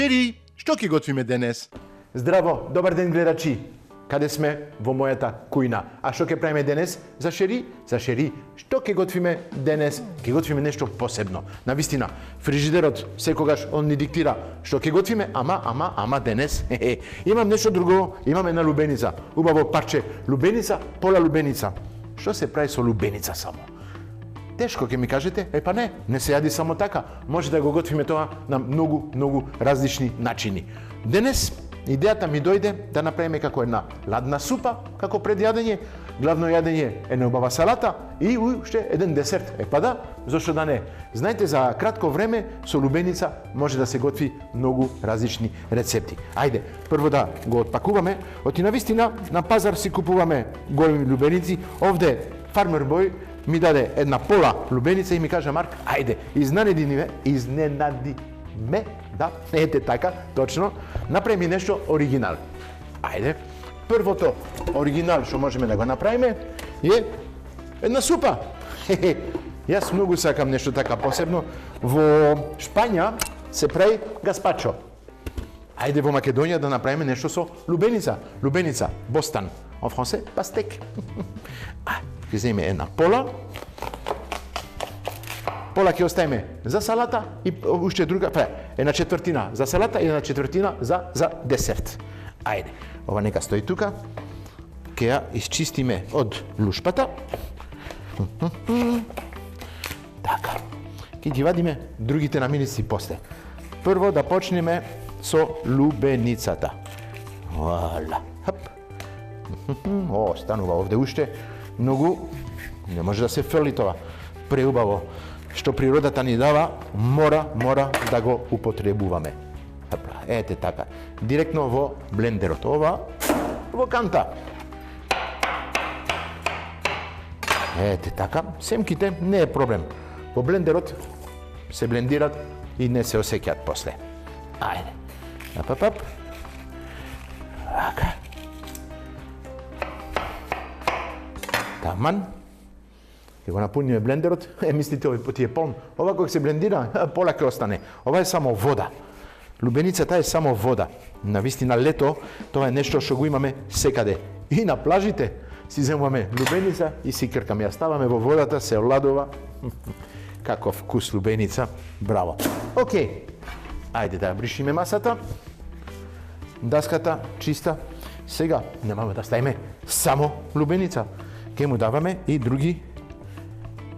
Шери, што ќе готвиме денес? Здраво, добар ден гледачи. Каде сме? Во мојата кујна. А што ќе правиме денес? За Шери? За Шери. Што ќе готвиме денес? Ќе готвиме нешто посебно. Навистина, фрижидерот секогаш он ни диктира што ќе готвиме, ама денес. Имам нешто друго, имам една лубеница. Убаво парче лубеница, пола лубеница. Што се прави со лубеница само? Тешко ќе ми кажете, па не се јади само така. Може да го готвиме тоа на многу различни начини. Денес идејата ми дојде да направиме како една ладна супа, како пред јадење, главно јадење една убава салата и уште еден десерт. Па да, зошто да не? Знаете, за кратко време со лубеница може да се готви многу различни рецепти. Ајде, прво да го отпакуваме. Оти навистина на пазар си купуваме големи лубеници. Овде Farmer Boy ми даде една пола лубеница и ми кажа: Марк, ајде, изненади ме, да, ете така, точно, направи ми нешто оригинал. Ајде, првото оригинал што можеме да го направиме е една супа. Јас многу сакам нешто така посебно. Во Шпања се прави гаспачо. Ајде во Македонија да направиме нешто со лубеница. Лубеница, бостан. En français, пастек. Ќе земеме една пола. Пола ќе оставиме за салата и уште друга, една четвртина за салата и една четвртина за десерт. Ајде, ова нека стои тука. Ќе ја исчистиме од лушпата. Така. Ќе ги вадиме другите намирници после. Прво да почнеме со лубеницата. Вуала. О, станува овде уште многу, не може да се фрли тоа. Преубаво, што природата ни дава, мора да го употребуваме. Ете така, директно во блендерот. Ова во канта. Ете така, семките не е проблем. Во блендерот се блендират и не се осеќаат после. Ајде. Ап. Така. Таман. Ќе го напуниме блендерот, мислите овој пат е полн. Ова кога се блендира, пола ќе остане. Ова е само вода. Лубеницата е само вода. Навистина лето, тоа е нешто што го имаме секаде. И на плажите си земуваме лубеница и си кркаме. Ја ставаме во водата, се оладува. Каков вкус лубеница. Браво. Океј. Ајде да бришиме масата. Даската чиста. Сега немаме да ставиме само лубеница. Ке му даваме и други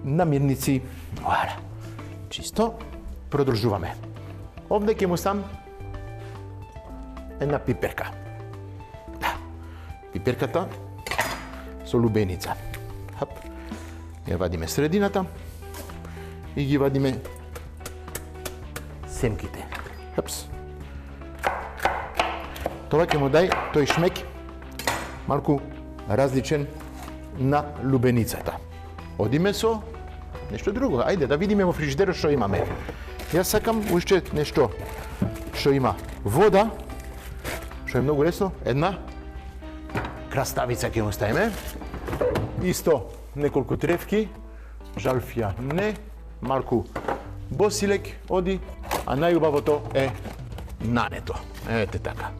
намирници. Вара. Чисто. Продржуваме. Овде ке му стам една пиперка. Да. Пиперката со лубеница. Хап. Ја вадиме средината и ги вадиме семките. Хапс. Тоа ќе му дај тој шмек малку различен на лубеницата. Одиме со нешто друго. Ајде да видиме во фрижидерот што имаме. Јас сакам уште нешто што има вода, што е многу лесно. Една краставица ќе оставиме. Исто неколку тревки, жалфија не, малку босилек оди, а најубавото е нането. Ете така.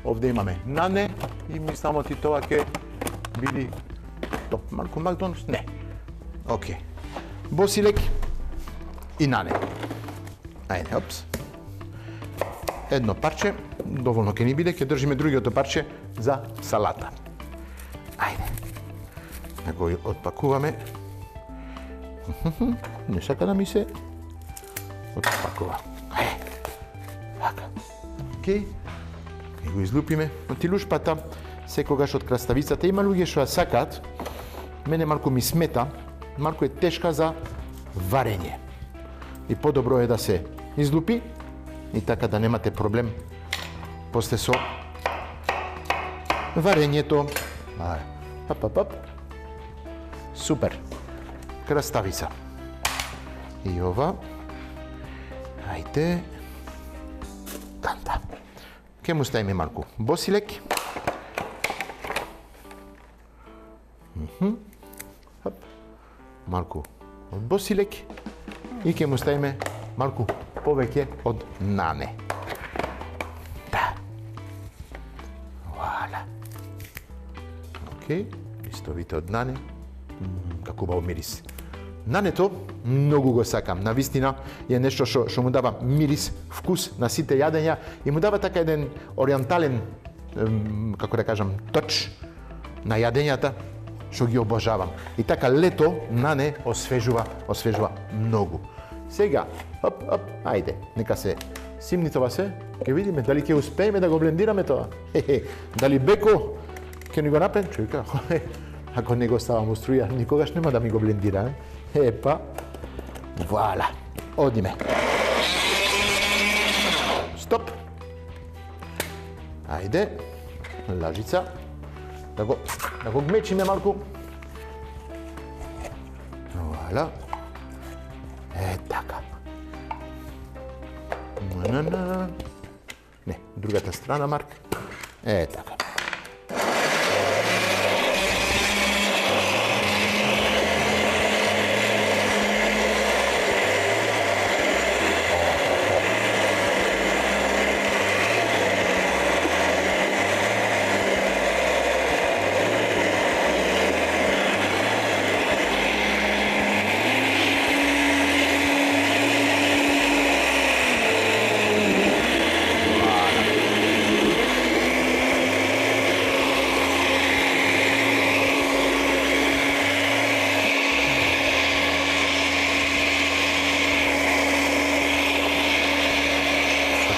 Овде имаме нане и мислам ти тоа ќе биде топ. Малку Макдоналдс? Не. Океј. Босилек и нане. Ајде, опс. Едно парче, доволно ќе ни биде, ќе држиме другиото парче за салата. Ајде. Да го отпакуваме. Не сака да ми се отпакува. Така. Океј. Ќе го излупиме. Оти лушпата, секогаш од краставицата, има луѓе што ја сакаат. Мене малку ми смета, малку е тешка за варење. И подобро е да се излупи и така да немате проблем после со варењето. Ап. Супер. Краставица. И ова. Ајде. Канта. Ке му ставиме малку босилек. Малку од босилек и ќе му ставиме малку повеќе од нане. Океј, листовите од нане. Како убав мирис. Нането многу го сакам. Навистина е нешто што му дава мирис, вкус на сите јадења и му дава така еден ориентален, како да кажам, точ на јадењата што ги обожавам. И така лето нане освежува многу. Сега, ајде, нека се симни тоа се, ќе видиме дали ќе успееме да го блендираме тоа. Дали Беко ќе ни го направи? Чујка, ако не го ставам во струја, никогаш нема да ми го блендира. Епа, вуала, одиме. Стоп. Ајде, лажица, да го гмечиме малку. Вуала. Така. Не, другата страна, Марк. Така.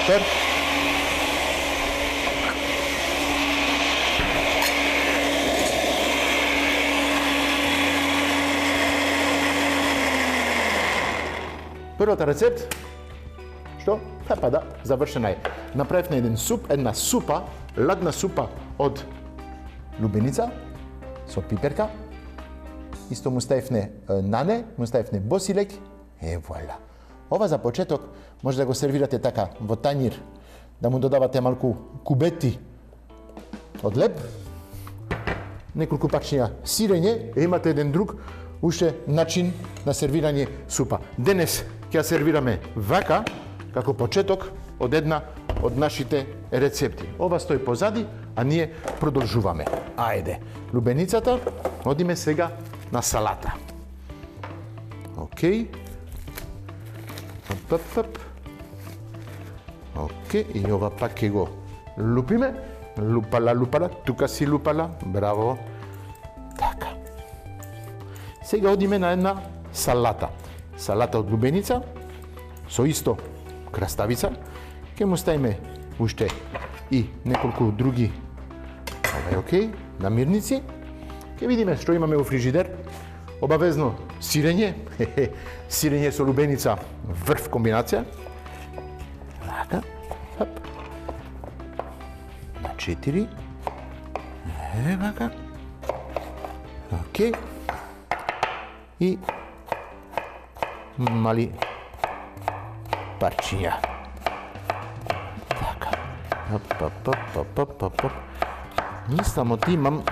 Супер. Првата рецепт, што? Па да, завршена е. Направивме една супа, ладна супа од лубеница со пиперка. Исто му ставивме нане, му ставивме босилек. Вуаля. Ова за почеток може да го сервирате така во тањир, да му додавате малку кубети од леб, неколку пакчиња сирење и имате еден друг уште начин на сервирање супа. Денес ќе ја сервираме вака, како почеток од една од нашите рецепти. Ова стои позади, а ние продолжуваме. Ајде, лубеницата, одиме сега на салата. Океј. Океј, и ова пак ќе го лупиме. Лупала, тука си лупала, браво. Така. Сега одиме на една салата. Салата од лубеница, со исто краставица. Ќе му ставиме уште и неколку други, океј, намирници. Ќе видиме што имаме во фрижидер. Обавезно сирење, сирење со лубеница, врв комбинација. Така, хоп. На 4. Вака. Океј. И мали парчиња. Така. Оп. Не само ти имам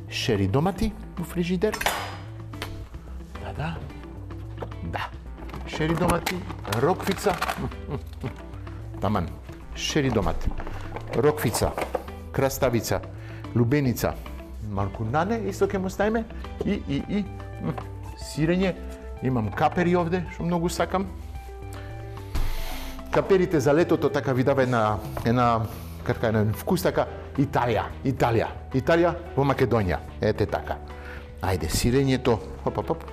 шери домати во фрижидер. Да. Шери домати, роквица. Таман. Шери домат. Роквица, краставица, лубеница, малку нане, исто ќе му ставиме. И сирење. Имам капери овде, што многу сакам. Каперите за летото така ви дава една вкус така Италија во Македонија. Ете така. Ајде, сирењето. Хоп.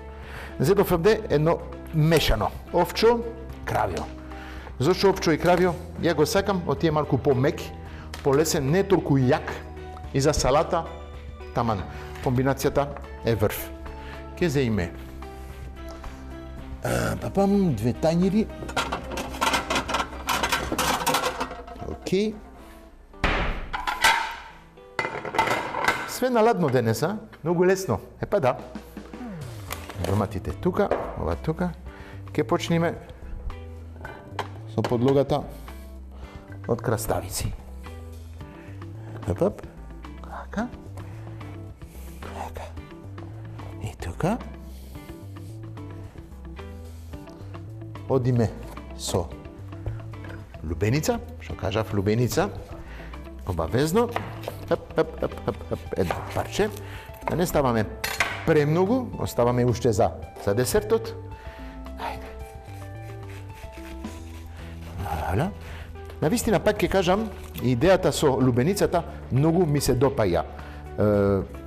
Зедов овде едно мешано. Овчо, кравио. Зошто овчо и кравио? Ја го сакам, отие малку помек, полесен, не толку јак. И за салата, таман, комбинацијата е врв. Ке зеиме. Две тањири. Океј. Све наладно денес, а? Многу лесно. Епа да. Доматите тука, ова тука. Ке почнеме со подлогата од краставици. Оп. Така. И тука. Одиме со лубеница, што кажав лубеница, обавезно. едно парче. Да не ставаме премногу, оставаме уште за десертот. Ајде. Вала. Навистина, пак ќе кажам, идејата со лубеницата многу ми се допаја.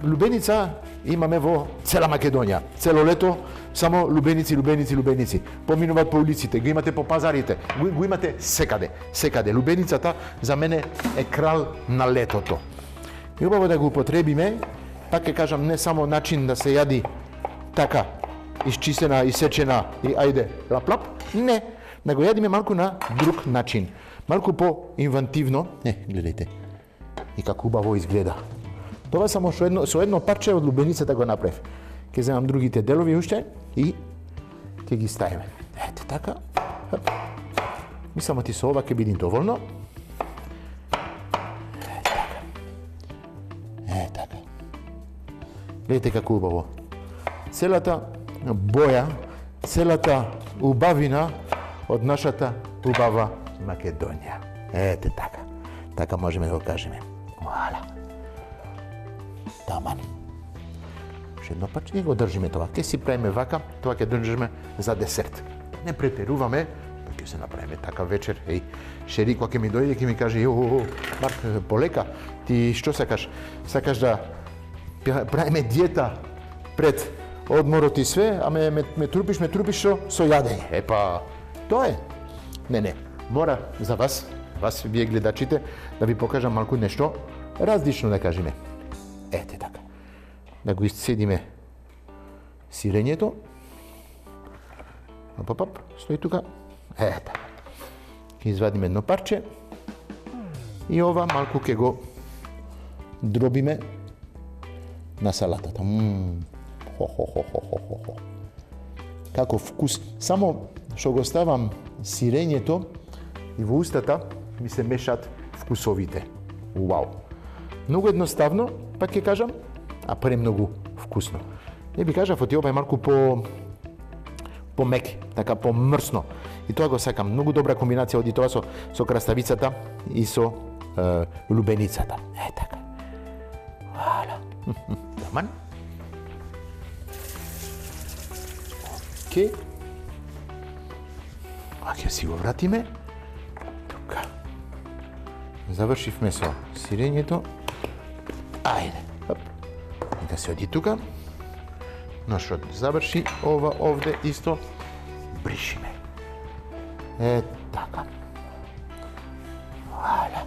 Лубеница имаме во цела Македонија. Цело лето само лубеници. Поминуваат по улиците, го имате по пазарите, го имате секаде. Лубеницата за мене е крал на летото. И убаво да го употребиме, пак ќе кажам, не само начин да се јади така, исчистена, исечена и ајде, лап-лап, не, да го јадиме малку на друг начин. Малку по-инвентивно. Гледајте, и како убаво изгледа. Тоа само со едно парче од лубеницата го направив. Ќе земам другите делови уште и ќе ги ставиме. Ете така. И само ти со ова ќе биде доволно. Така. Гледате како убаво. Целата боја, целата убавина од нашата убава Македонија. Ете така. Така можеме да го кажеме. Вала. Таман. Ше едно паче го држиме тоа. Ке си правиме вака, тоа ќе држиме за десерт. Не претеруваме, па ќе се направиме така вечер. Шери кога ќе ми дојде, ќе ми каже: Марк, полека, ти што сакаш? Сакаш да правиме диета пред одморот и све, а ме трупиш со јадење. Епа, тоа е. Не. Мора за вас, вие гледачите, да ви покажам малку нешто различно да кажеме. Ете така. Да го исцедиме сирењето. Оп, стои тука. Ете. Ќе извадиме едно парче. И ова малку ќе го дробиме на салатата. Како вкус. Само што го ставам сирењето и во устата ми се мешат вкусовите. Вау! Многу едноставно, пак ќе кажам, а премногу вкусно. Не би кажав, оти ова е малку по-мек, така по-мрсно. И тоа го сакам. Многу добра комбинација оди тоа со краставицата и со лубеницата. Така. Вала. Таман. Океј. Ќе си го вратиме. Тука. Завршивме со сирењето. Ајде. Нека се оди тука. Ношот заврши. Ова овде исто. Бришиме. Така. Валя.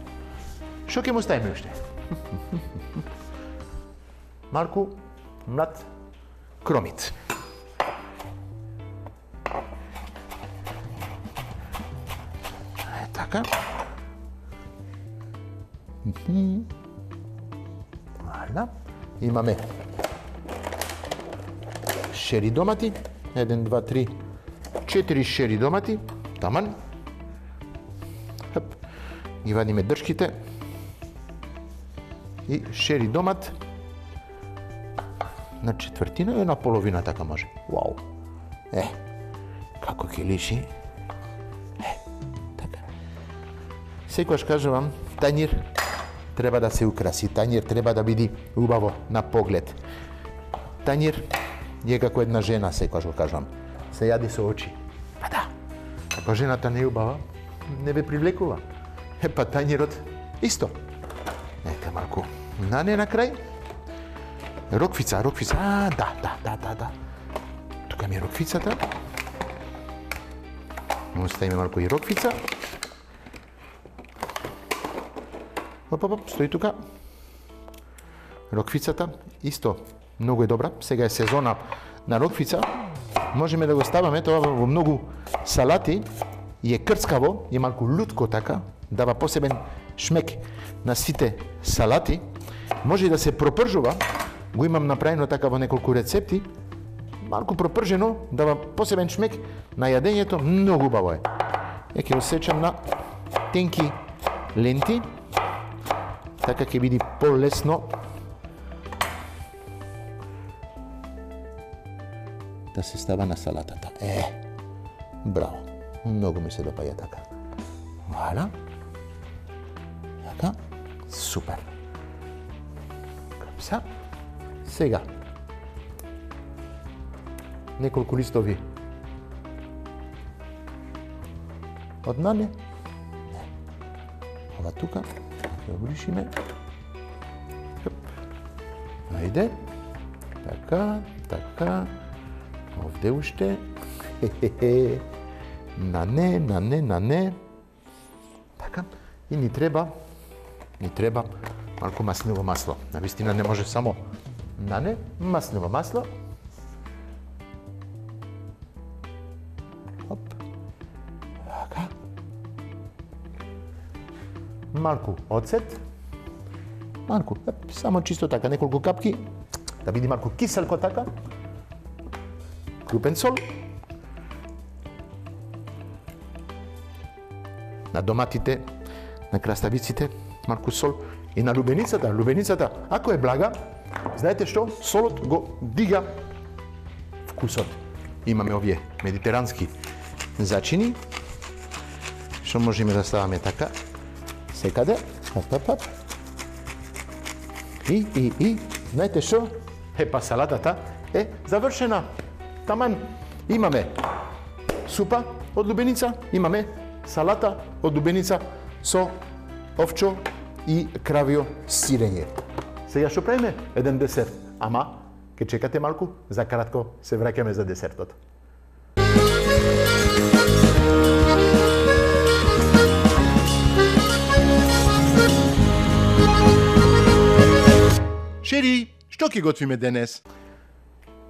Шо ќе му ставиме уште? Малку млад кромит. Така. Валя. Имаме шери домати. 1, 2, 3, 4 шери домати. Таман. Ги вадиме дршките. И шери домат на четвртина и на половина, така може. Вау. Како ќе лиши. Така. Секогаш кажувам, тањир треба да се украси, тањир треба да биде убаво на поглед. Тањир е како една жена, секогаш го кажувам. Се јади со очи. Па да. Ако жената не е убава, не ве привлекува. Па тањирот исто. Нека малку нане на крај. Роквица. Да. Тука ми е роквицата. Оставиме малку и роквица. Оп, стои тука. Роквицата исто многу е добра. Сега е сезона на роквица. Можеме да го ставаме тоа во многу салати и е крцкаво, е малку лутко така, дава посебен шмек на сите салати. Може и да се пропржува, го имам направено така во неколку рецепти. Малку пропржено, дава посебен шмек на јадењето, многу убаво е. Ќе го сечам на тенки ленти, така ќе биде полесно да се става на салатата. Браво. Многу ми се допаѓа така. Вала. Така. Супер. Сега. Неколку листови од нане. Ова тука, ќе обришиме. Ајде. Така. Овде уште. На не. Така. И ни треба малку маслиново масло. Навистина не може само на не, маслиново масло. Оп. Така. Малку оцет. Само чисто така, неколку капки. Да биде малку киселко така. Крупен сол. На доматите, на краставиците, малку сол. И на лубеницата, ако е блага, знаете што? Солот го дига вкусот. Имаме овие медитерански зачини, што можеме да ставаме така, секаде. И, знаете што? Епа салатата е завршена. Таман, имаме супа од лубеница, имаме салата од лубеница со овчо и кравио сирење. Сега што правиме? Еден десерт. Ама, ке чекате малку, за кратко се враќаме за десертот. Шери, што ќе готвиме денес?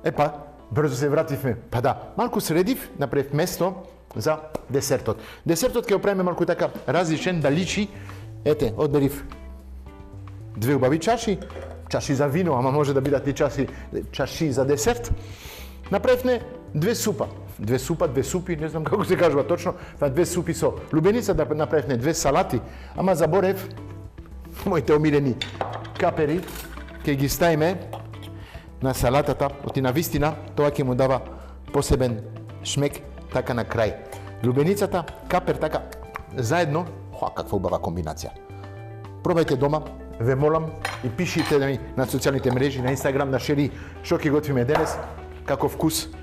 Епа, брзо се вративме. Па да, малку средив, направив место за десертот. Десертот ќе го правиме малку така различен, да личи. Ете, одберив 2 убави чаши за вино, ама може да бидат и чаши за десерт. Направивме 2 супи, не знам како се кажува точно, 2 супи со лубеница, да направивме 2 салати, ама заборев моите омилени капери, ќе ги ставиме на салатата, оти на вистина, тоа ќе му дава посебен шмек така на крај. Лубеницата, капер така, заедно, каква убава комбинација. Пробајте дома, ве молам, и пишите ми на социјалните мрежи, на Инстаграм, на Шери, што ќе готвиме денес, како вкус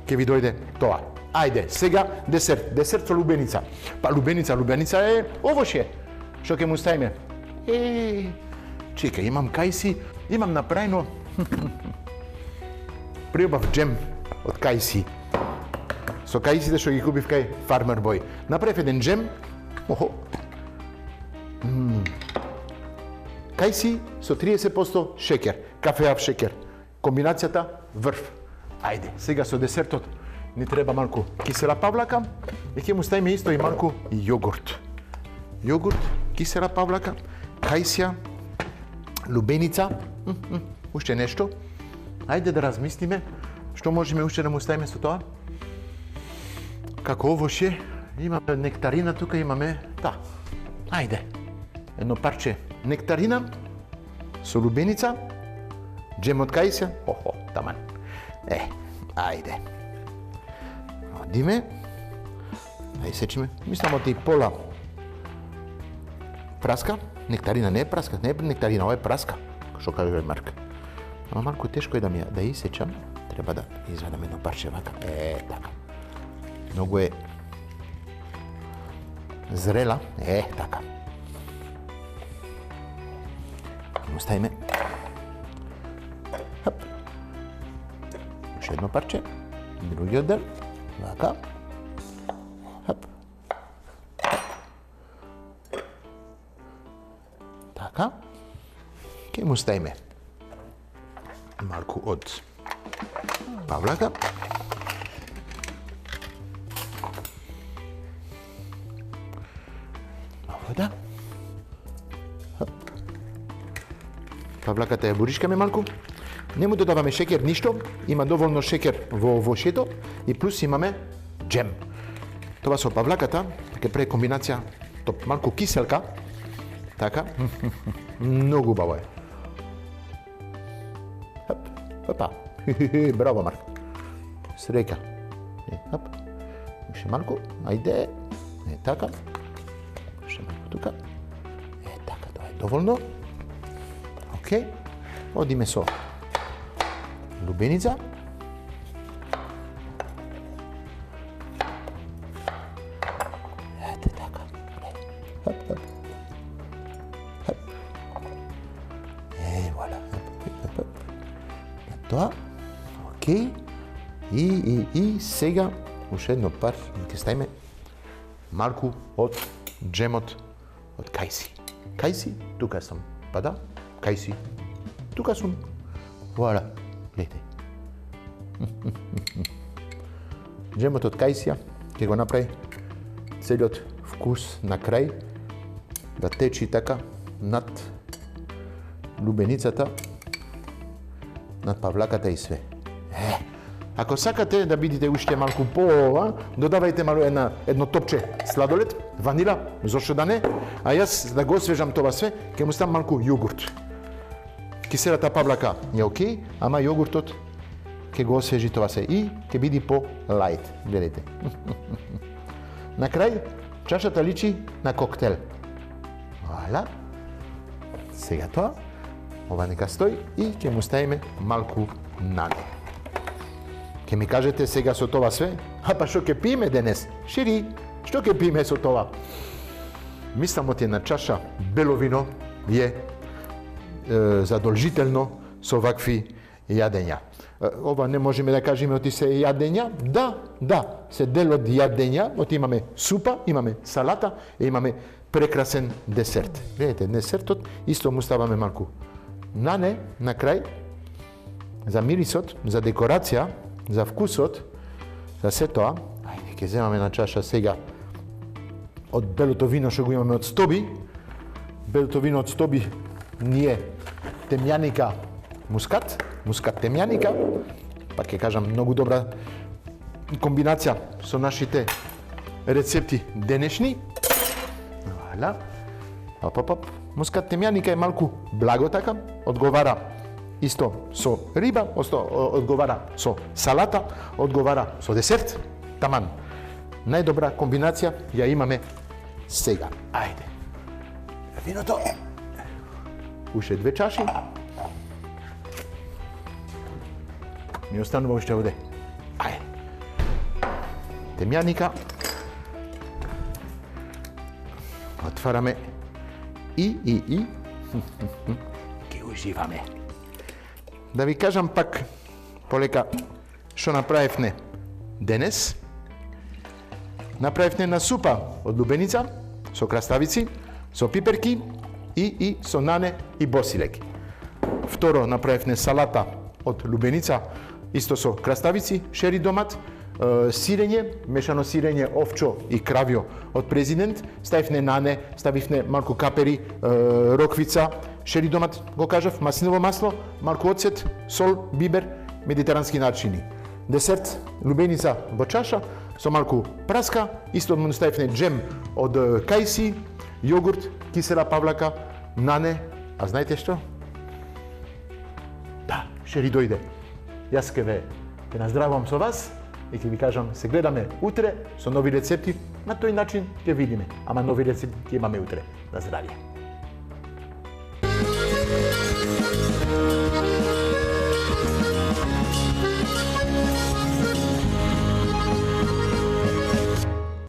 ќе ви дојде тоа. Ајде, сега десерт со лубеница. Па лубеница е овошје. Што ќе му ставиме? Чекај, имам кајси, имам направено приубав джем од кајси. Со кајсите што ги купив кај Farmer Boy. Направив еден джем. Кајси со 30% шекер, кафеав шекер. Комбинацијата врв. Ајде, сега со десертот ни треба малку кисела павлака и ќе му ставиме исто и малку јогурт. Јогурт, кисела павлака, кајсија, лубеница, уште нешто. Ајде да размислиме што можеме уште да му ставиме со тоа. Како овошје, имаме нектарина тука, имаме Ајде, едно парче нектарина со лубеница, джем од кајсија, таман. Ајде. Одиме, сечиме, мислам оти пола праска, нектарина не е праска, не е нектарина, ова е праска, што кажува Марк. Ама малку тешко е да исечам, треба да извадам едно парче вака, така. Многу е зрела, така. Му ставиме. Уште едно парче, другиот дел, вака. Така. Ке му ставиме малку од павлака. Вода. Павлаката ја буришкаме малку. Не му додаваме шекер, ништо. Има доволно шекер во овошјето и плюс имаме джем. Тоа со павлаката ќе прави комбинација топ, малку киселка. Така. Многу убаво е. Опа. Браво, Марк. Среќа. Уште малку. Ајде. Така. Уште малку тука. Така, тоа е доволно. Океј. одиме со лубеница. Ете така. Хап, хап. Хап. Вуаля. Хап, хап. Тоа. Окей. И сега уште едно пар ќе ставиме малку од джемот од кајси. Кајси, тука сум. Па да, кајси. Тука сум. Вуаля, гледате. Джемот од кајсија ќе го направи целиот вкус на крај да течи така над лубеницата, над павлаката и све. Ако сакате да бидете уште малку додавајте малку едно топче сладолед, ванила, зошто да не, а јас да го освежам тоа све, ќе му ставам малку јогурт. Киселата павлака е окей, ама јогуртот ќе го освежи тоа се и ќе биде по лајт, гледайте. На крај, чашата личи на коктел. Вала. Сега тоа, ова нека стои и ќе му ставиме малку нане. Ке ми кажете сега со тоа све, па што ќе пиеме денес? Шири, што ќе пиеме со тоа? Мислам од една чаша бело вино е задолжително со вакви јадења. Ова не можеме да кажеме оти се јадења? Да, се дел од јадења, оти имаме супа, имаме салата и имаме прекрасен десерт. Гледате, десертот исто му ставаме малку нане на крај, за мирисот, за декорација, за вкусот, за се тоа. Ајде, ќе земаме на чаша сега од белото вино што го имаме од Стоби. Белото вино од Стоби ни е темјаника мускат темјаника, па ќе кажам многу добра комбинација со нашите рецепти денешни. Вала. Мускат темјаника е малку благо така, одговара исто со риба, одговара со салата, одговара со десерт. Таман. Најдобра комбинација ја имаме сега. Ајде. Виното. Уште 2 чаши. Ми останува уште овде. Ајде. Темјаника. Отвараме и ќе уживаме. Да ви кажам пак полека што направивме денес. Направивме на супа од лубеница со краставици, со пиперки и со нане и босилек. Второ, направивме салата од лубеница исто со краставици, шери домат, сирење, мешано сирење овчо и кравјо од президент, ставивме нане, ставивме малку капери, роквица, шери домат, го кажав, маслиново масло, малку оцет, сол, бибер, медитерански начини. Десерт, лубеница во чаша, со малку праска, исто му ставивме джем од кајси, јогурт, кисела павлака, нане, а знаете што? Да, шери дојде. Јас ќе наздравам со вас и ќе ви кажам, се гледаме утре со нови рецепти, на тој начин ќе видиме, ама нови рецепти ќе имаме утре. На здравје.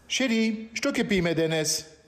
Шери, што ќе пиеме денес?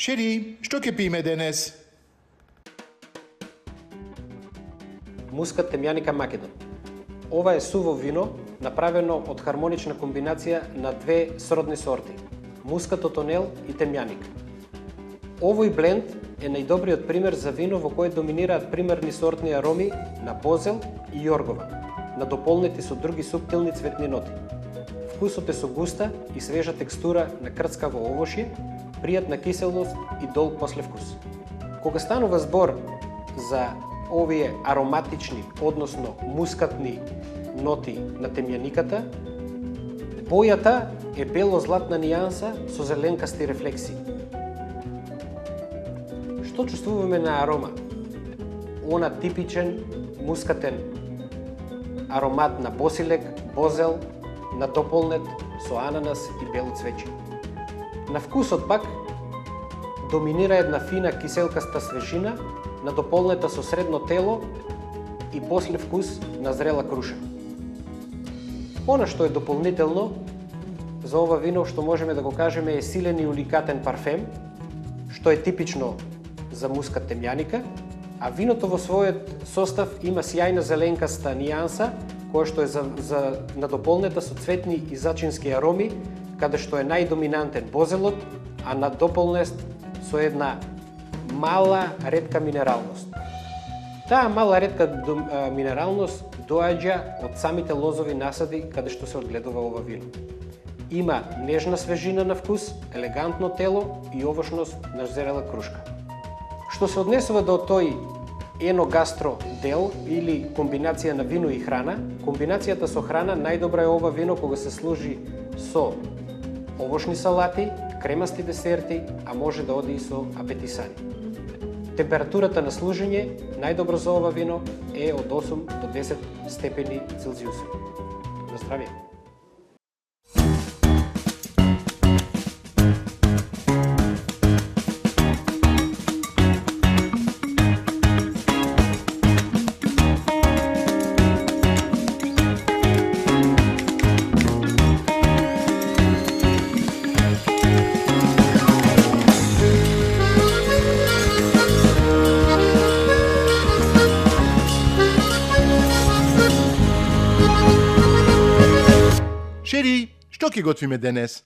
Шери, што ќе пиеме денес? Мускат темјаника Македон. Ова е суво вино, направено од хармонична комбинација на две сродни сорти – мускатот онел и темјаник. Овој бленд е најдобриот пример за вино во кое доминираат примерни сортни ароми на бозел и јоргова, надополнети со други суптилни цветни ноти. Вкусот е со густа и свежа текстура на крцкаво овошје, пријатна киселност и долг послевкус. Кога станува збор за овие ароматични, односно мускатни ноти на темјаниката, бојата е бело-златна нијанса со зеленкасти рефлексии. Што чувствуваме на арома? Она типичен мускатен аромат на босилек, бозел, надополнет со ананас и бело цвеќе. На вкусот пак доминира една фина киселкаста свежина, надополнета со средно тело и послевкус на зрела круша. Она што е дополнително за ова вино, што можеме да го кажеме, е силен и уникатен парфем, што е типично за мускат темјаника, а виното во својот состав има сјајна зеленкаста нијанса, која што е за надополнета со цветни и зачински ароми, каде што е најдоминантен бозелот, а надополнет со една мала ретка минералност. Таа мала ретка минералност доаѓа од самите лозови насади каде што се одгледува ова вино. Има нежна свежина на вкус, елегантно тело и овошност на зрела крушка. Што се однесува до тој еногастро дел или комбинација на вино и храна, комбинацијата со храна најдобра е ова вино кога се служи со овошни салати, кремасти десерти, а може да оди и со апетисани. Температурата на служење најдобро за ова вино е од 8 до 10 степени Целзиус. На здравје! Шери, што ќе готвиме денес?